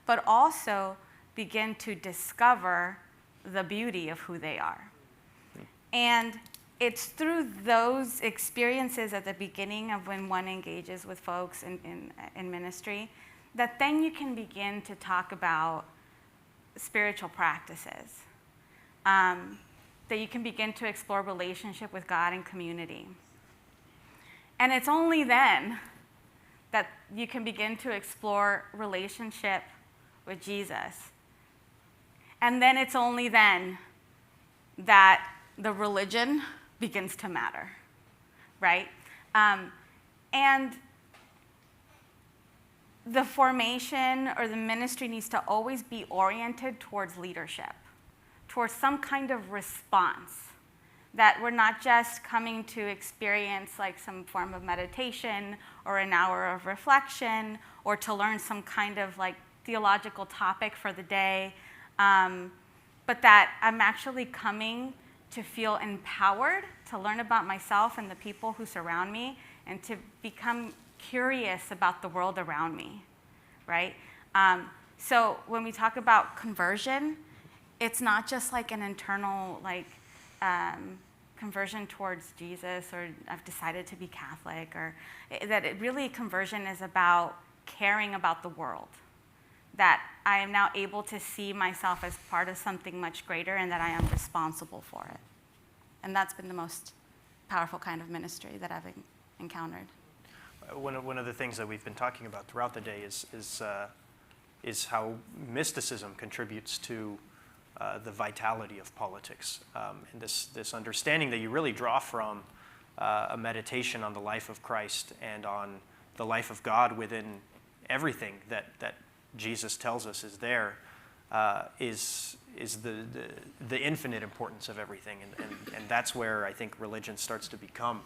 but also begin to discover the beauty of who they are. And it's through those experiences at the beginning of when one engages with folks in ministry that then you can begin to talk about spiritual practices, that you can begin to explore relationship with God and community. And it's only then that you can begin to explore relationship with Jesus. And then it's only then that the religion begins to matter, right? And the formation or the ministry needs to always be oriented towards leadership, towards some kind of response, that we're not just coming to experience like some form of meditation or an hour of reflection or to learn some kind of like theological topic for the day, but that I'm actually coming to feel empowered to learn about myself and the people who surround me and to become curious about the world around me, right? So when we talk about conversion, it's not just like an internal like conversion towards Jesus, or I've decided to be Catholic, or that it really conversion is about caring about the world, that I am now able to see myself as part of something much greater and that I am responsible for it. And that's been the most powerful kind of ministry that I've encountered. One of the things that we've been talking about throughout the day is how mysticism contributes to the vitality of politics, and this understanding that you really draw from a meditation on the life of Christ and on the life of God within everything that Jesus tells us is there is the infinite importance of everything. And that's where I think religion starts to become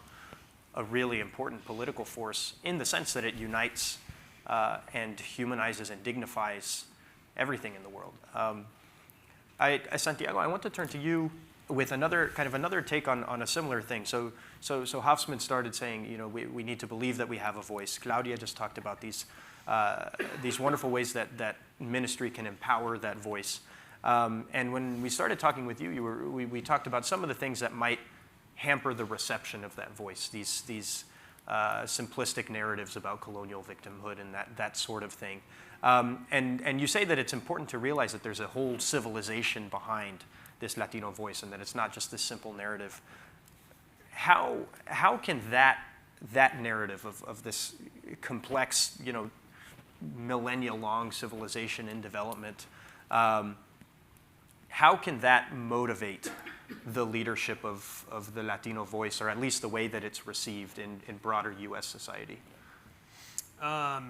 a really important political force, in the sense that it unites and humanizes and dignifies everything in the world. Santiago, I want to turn to you with another take on a similar thing. So Hofsman started saying, we need to believe that we have a voice. Claudia just talked about these wonderful ways that ministry can empower that voice. And when we started talking with you, we talked about some of the things that might hamper the reception of that voice. These simplistic narratives about colonial victimhood and that sort of thing. And you say that it's important to realize that there's a whole civilization behind this Latino voice, and that it's not just this simple narrative. How can that narrative of this complex, millennia-long civilization in development, how can that motivate the leadership of the Latino voice, or at least the way that it's received in broader U.S. society? I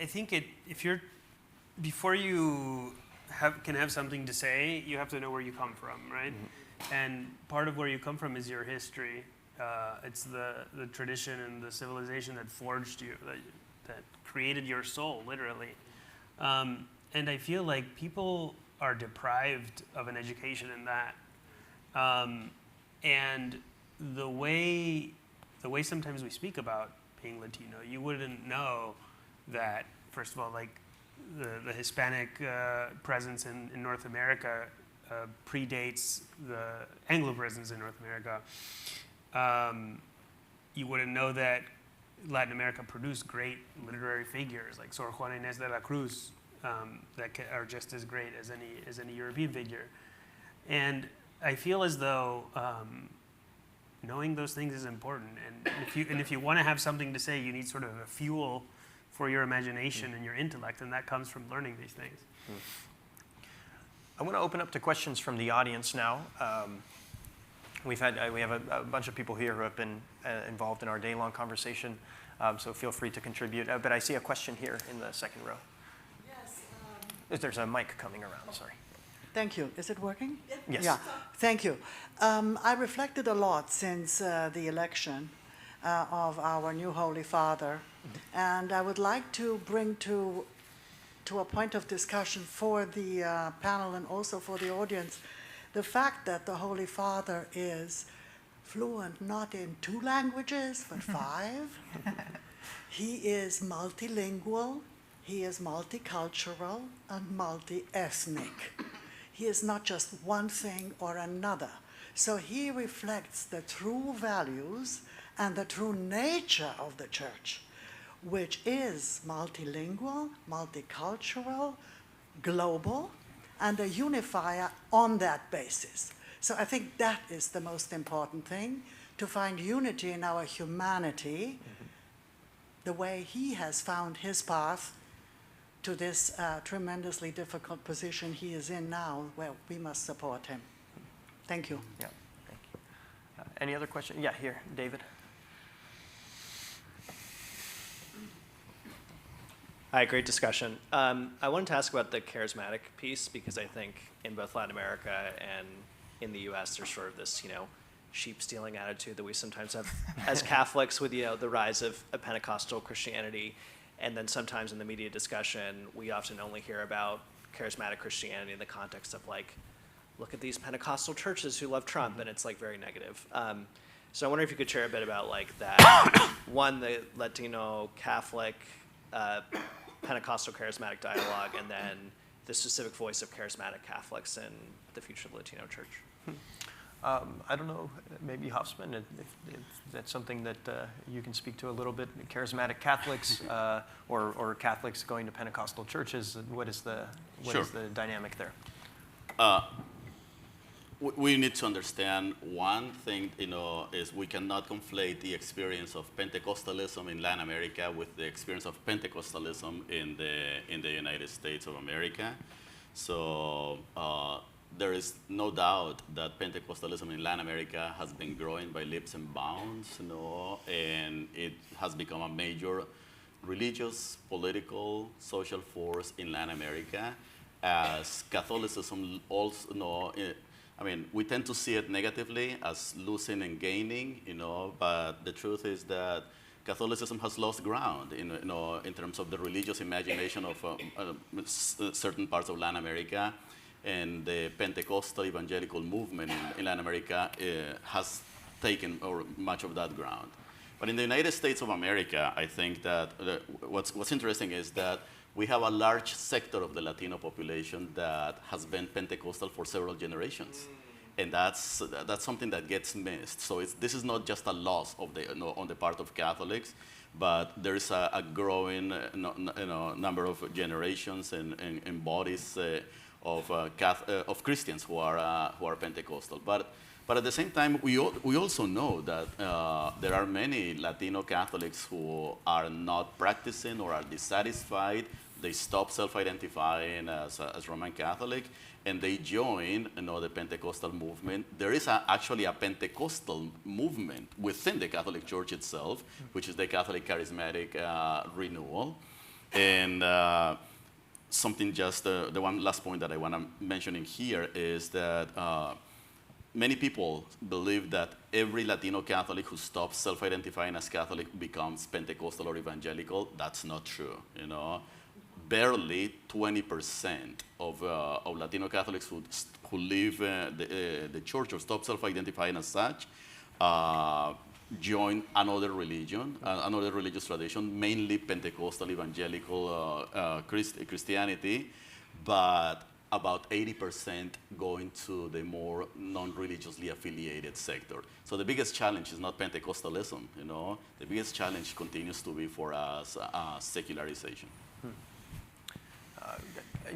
think before you can have something to say, you have to know where you come from, right? Mm-hmm. And part of where you come from is your history. It's the tradition and the civilization that forged you, that created your soul, literally. And I feel like people are deprived of an education in that. And the way sometimes we speak about being Latino, you wouldn't know that, first of all, like the Hispanic presence in North America predates the Anglo presence in North America. You wouldn't know that Latin America produced great literary figures like Sor Juana Inés de la Cruz, that are just as great as any European figure. And I feel as though knowing those things is important. And if you want to have something to say, you need sort of a fuel for your imagination and your intellect, and that comes from learning these things. I want to open up to questions from the audience now. We have a bunch of people here who have been involved in our day-long conversation, so feel free to contribute. But I see a question here in the second row. Yes. There's a mic coming around, sorry. Thank you. Is it working? Yes. Yeah, thank you. I reflected a lot since the election of our new Holy Father, and I would like to bring to a point of discussion for the panel and also for the audience the fact that the Holy Father is fluent not in 2 languages, but 5. He is multilingual, he is multicultural, and multi-ethnic. He is not just one thing or another. So he reflects the true values and the true nature of the church, which is multilingual, multicultural, global, and a unifier on that basis. So I think that is the most important thing, to find unity in our humanity, the way he has found his path to this tremendously difficult position he is in now, where we must support him. Thank you. Yeah, thank you. Any other questions? Yeah, here, David. Hi, great discussion. I wanted to ask about the charismatic piece, because I think in both Latin America and in the U.S. there's sort of this, sheep stealing attitude that we sometimes have as Catholics with, the rise of Pentecostal Christianity. And then sometimes in the media discussion, we often only hear about charismatic Christianity in the context of look at these Pentecostal churches who love Trump, and it's very negative. So I wonder if you could share a bit about that. One, the Latino Catholic Pentecostal charismatic dialogue, and then the specific voice of charismatic Catholics in the future of the Latino Church. I don't know, maybe Hofsman, if that's something that you can speak to a little bit. Charismatic Catholics or Catholics going to Pentecostal churches, what is the dynamic there? We need to understand one thing, is we cannot conflate the experience of Pentecostalism in Latin America with the experience of Pentecostalism in the United States of America. So there is no doubt that Pentecostalism in Latin America has been growing by leaps and bounds, and it has become a major religious, political, social force in Latin America, as Catholicism also, I mean, we tend to see it negatively as losing and gaining, but the truth is that Catholicism has lost ground in terms of the religious imagination of certain parts of Latin America, and the Pentecostal evangelical movement in Latin America has taken much of that ground. But in the United States of America, I think that what's interesting is that we have a large sector of the Latino population that has been Pentecostal for several generations. And that's something that gets missed. So this is not just a loss of on the part of Catholics, but there's a growing number of generations and bodies of Christians who are Pentecostal. But at the same time, we also know that there are many Latino Catholics who are not practicing or are dissatisfied. They stop self-identifying as Roman Catholic, and they join the Pentecostal movement. There is actually a Pentecostal movement within the Catholic Church itself, which is the Catholic Charismatic Renewal. And something the one last point that I want to mention in here is that many people believe that every Latino Catholic who stops self-identifying as Catholic becomes Pentecostal or evangelical. That's not true, Barely 20% of Latino Catholics who leave the church or stop self-identifying as such join another religion, another religious tradition, mainly Pentecostal evangelical Christianity, but about 80% going to the more non-religiously affiliated sector. So the biggest challenge is not Pentecostalism, The biggest challenge continues to be for us secularization.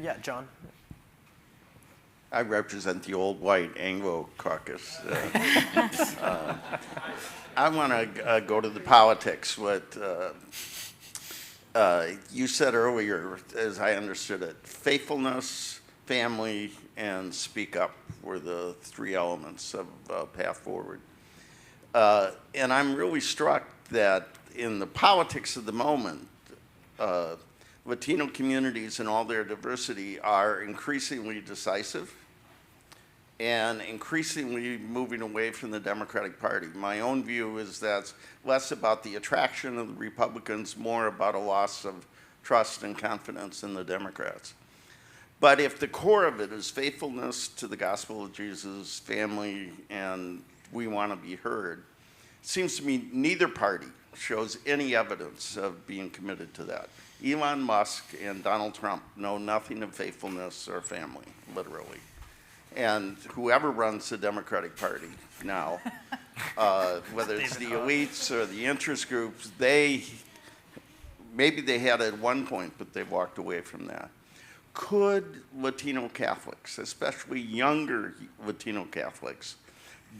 Yeah, John. I represent the old white Anglo caucus. I want to go to the politics. What you said earlier, as I understood it, faithfulness, family, and speak up were the three elements of path forward. And I'm really struck that in the politics of the moment, Latino communities in all their diversity are increasingly decisive and increasingly moving away from the Democratic Party. My own view is that's less about the attraction of the Republicans, more about a loss of trust and confidence in the Democrats. But if the core of it is faithfulness to the gospel of Jesus, family, and we want to be heard, it seems to me neither party shows any evidence of being committed to that. Elon Musk and Donald Trump know nothing of faithfulness or family, literally. And whoever runs the Democratic Party now, whether it's the elites or the interest groups, maybe they had it at one point, but they walked away from that. Could Latino Catholics, especially younger Latino Catholics,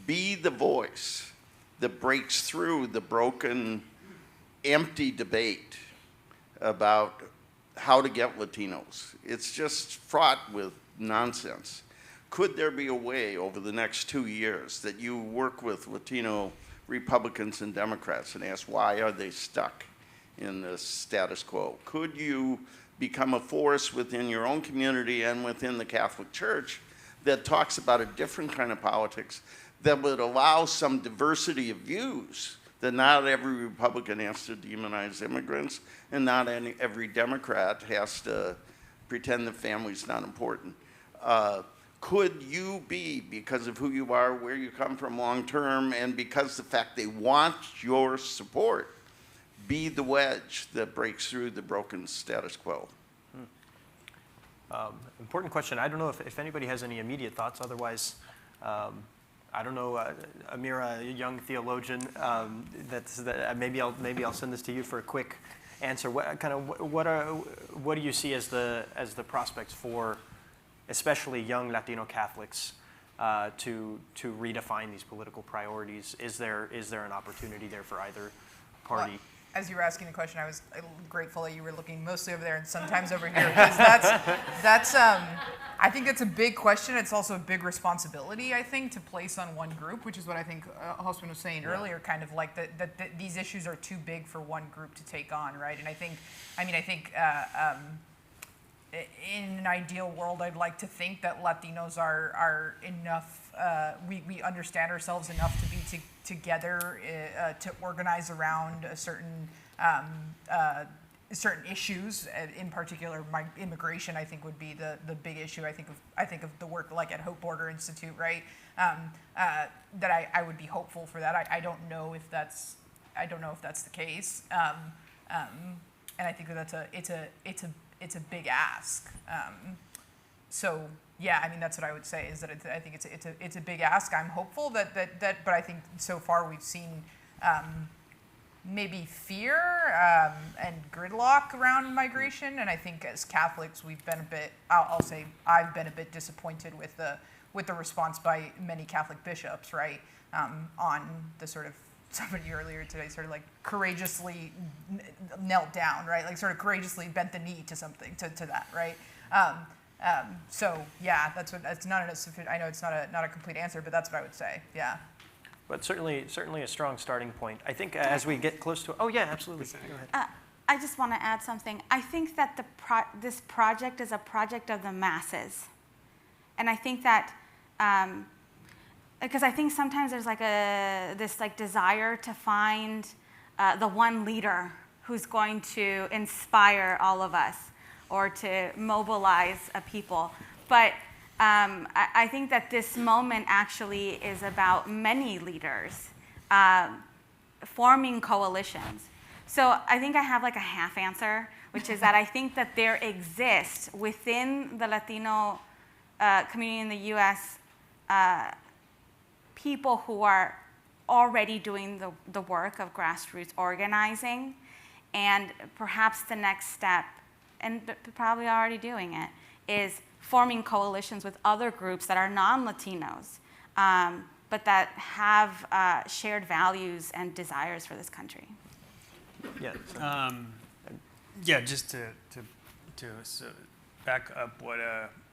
be the voice that breaks through the broken, empty debate about how to get Latinos? It's just fraught with nonsense. Could there be a way over the next 2 years that you work with Latino Republicans and Democrats and ask why are they stuck in the status quo? Could you become a force within your own community and within the Catholic Church that talks about a different kind of politics that would allow some diversity of views, that not every Republican has to demonize immigrants and not every Democrat has to pretend that family's not important? Could you be, because of who you are, where you come from long term, and because the fact they want your support, be the wedge that breaks through the broken status quo? Important question. I don't know if anybody has any immediate thoughts. Otherwise, I don't know, Amira, a young theologian. Maybe I'll send this to you for a quick answer. What do you see as the prospects for, especially young Latino Catholics, to redefine these political priorities? Is there an opportunity there for either party? as you were asking the question, I was grateful that you were looking mostly over there and sometimes over here, because that's I think it's a big question. It's also a big responsibility, I think, to place on one group, which is what I think Hosman was saying earlier, kind of like that these issues are too big for one group to take on, right? And I think in an ideal world, I'd like to think that Latinos are enough, we understand ourselves enough to be together to organize around a certain issues. In particular, immigration, I think, would be the big issue. I think of the work like at Hope Border Institute, right? That I would be hopeful for that. I don't know if that's the case, and I think that it's a big ask. So yeah, I mean, that's what I would say, is that I think it's a big ask. I'm hopeful that but I think so far we've seen maybe fear and gridlock around migration, and I think as Catholics we've been a bit, I'll say I've been a bit disappointed with the response by many Catholic bishops, right, on the sort of, somebody earlier today sort of like courageously knelt down, right, like sort of courageously bent the knee to something, to that, right? So yeah, that's not a sufficient, I know it's not a complete answer, but that's what I would say, yeah. But certainly a strong starting point. I think as we get close to, oh yeah, absolutely. Go ahead. I just want to add something. I think that this project is a project of the masses. And I think that, because I think sometimes there's like this desire to find the one leader who's going to inspire all of us or to mobilize a people. But I think that this moment actually is about many leaders forming coalitions. So I think I have like a half answer, which is that I think that there exists within the Latino community in the US people who are already doing the work of grassroots organizing, and perhaps the next step, and probably already doing it, is forming coalitions with other groups that are non-Latinos, but that have shared values and desires for this country. Yeah. Yeah, just to back up what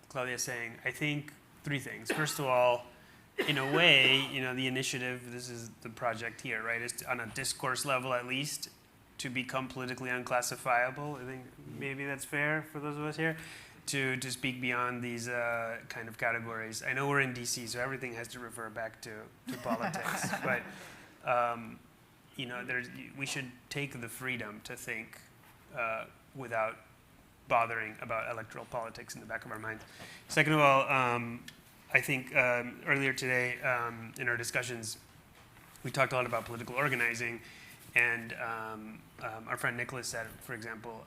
Claudia's saying, I think three things. First of all, in a way, the initiative, this is the project here, right, is on a discourse level at least, to become politically unclassifiable. I think maybe that's fair for those of us here, to speak beyond these kind of categories. I know we're in DC, so everything has to refer back to politics, but we should take the freedom to think without bothering about electoral politics in the back of our minds. Second of all, I think earlier today in our discussions, we talked a lot about political organizing, and our friend Nicholas said, for example,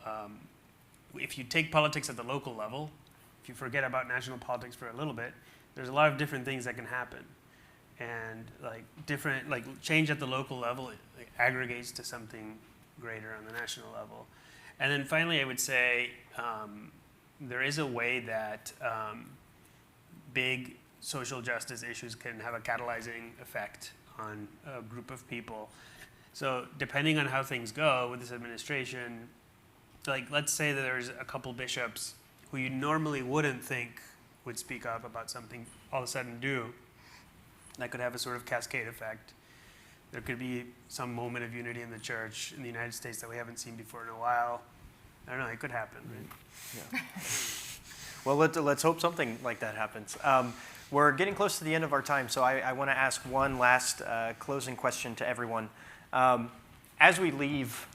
if you take politics at the local level, if you forget about national politics for a little bit, there's a lot of different things that can happen. And change at the local level, it aggregates to something greater on the national level. And then finally, I would say there is a way that big social justice issues can have a catalyzing effect on a group of people. So depending on how things go with this administration, let's say that there's a couple bishops who you normally wouldn't think would speak up about something, all of a sudden do. That could have a sort of cascade effect. There could be some moment of unity in the church in the United States that we haven't seen before in a while. I don't know, it could happen, right? Yeah. Well, let's hope something like that happens. We're getting close to the end of our time, so I want to ask one last closing question to everyone. As we leave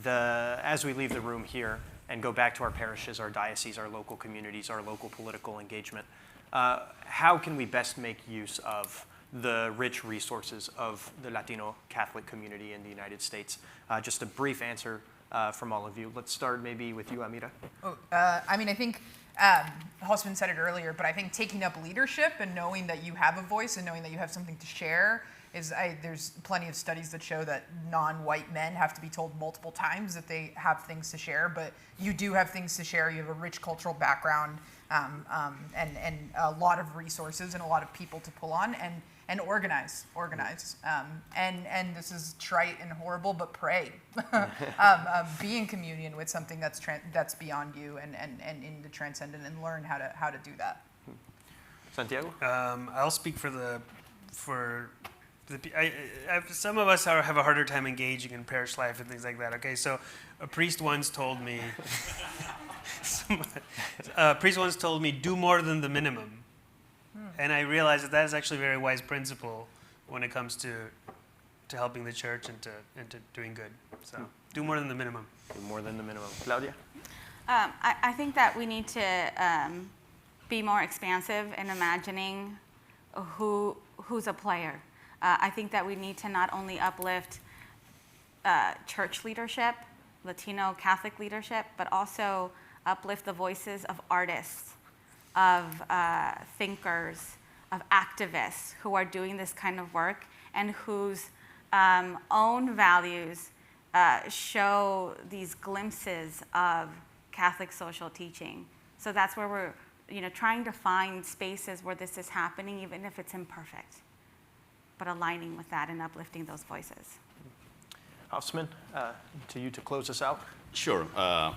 the room here and go back to our parishes, our dioceses, our local communities, our local political engagement, how can we best make use of the rich resources of the Latino Catholic community in the United States? Just a brief answer from all of you. Let's start maybe with you, Amira. I think Hosman said it earlier, but I think taking up leadership and knowing that you have a voice and knowing that you have something to share there's plenty of studies that show that non-white men have to be told multiple times that they have things to share, but you do have things to share. You have a rich cultural background. and a lot of resources and a lot of people to pull on and organize. And this is trite and horrible, but pray. Be in communion with something that's beyond you and in the transcendent, and learn how to do that. Santiago? I'll speak some of us have a harder time engaging in parish life and things like that. Okay, so a priest once told me, do more than the minimum. And I realized that is actually a very wise principle when it comes to helping the church and to doing good. So do more than the minimum. Do more than the minimum. Claudia? I think that we need to be more expansive in imagining who's a player. I think that we need to not only uplift church leadership, Latino Catholic leadership, but also uplift the voices of artists, of thinkers, of activists who are doing this kind of work and whose own values show these glimpses of Catholic social teaching. So that's where we're trying to find spaces where this is happening, even if it's imperfect, but aligning with that and uplifting those voices. Houseman, to you to close us out. Sure. A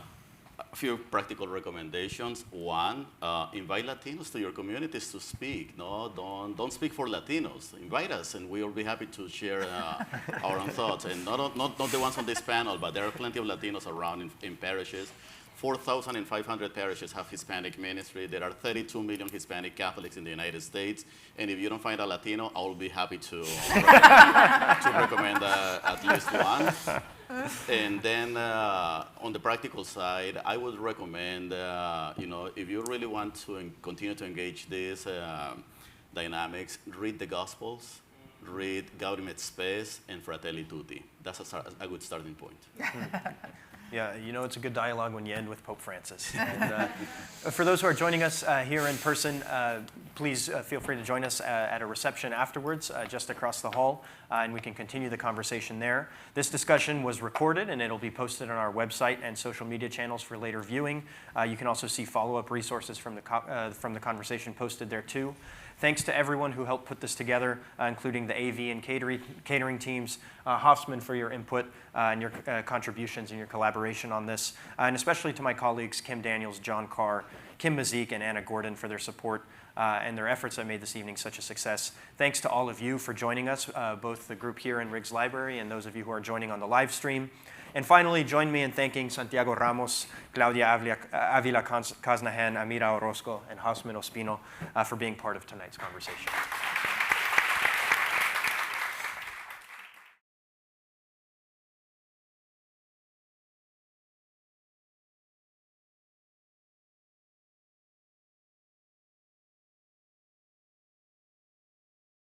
few practical recommendations. One, invite Latinos to your communities to speak. No, don't speak for Latinos. Invite us, and we will be happy to share our own thoughts. And not the ones on this panel, but there are plenty of Latinos around in parishes. 4,500 parishes have Hispanic ministry. There are 32 million Hispanic Catholics in the United States. And if you don't find a Latino, I will be happy to recommend at least one. And then on the practical side, I would recommend, if you really want to continue to engage these dynamics, read the Gospels, read Gaudium et Spes, and Fratelli Tutti. That's a good starting point. Yeah, it's a good dialogue when you end with Pope Francis. And, for those who are joining us here in person, please feel free to join us at a reception afterwards, just across the hall, and we can continue the conversation there. This discussion was recorded, and it'll be posted on our website and social media channels for later viewing. You can also see follow-up resources from the conversation posted there too. Thanks to everyone who helped put this together, including the AV and catering teams, Hofsman for your input and your contributions and your collaboration on this, and especially to my colleagues Kim Daniels, John Carr, Kim Mazik, and Anna Gordon for their support and their efforts that made this evening such a success. Thanks to all of you for joining us, both the group here in Riggs Library and those of you who are joining on the live stream. And finally, join me in thanking Santiago Ramos, Claudia Avila Caznahan, Amira Orozco, and Houseman Ospino for being part of tonight's conversation.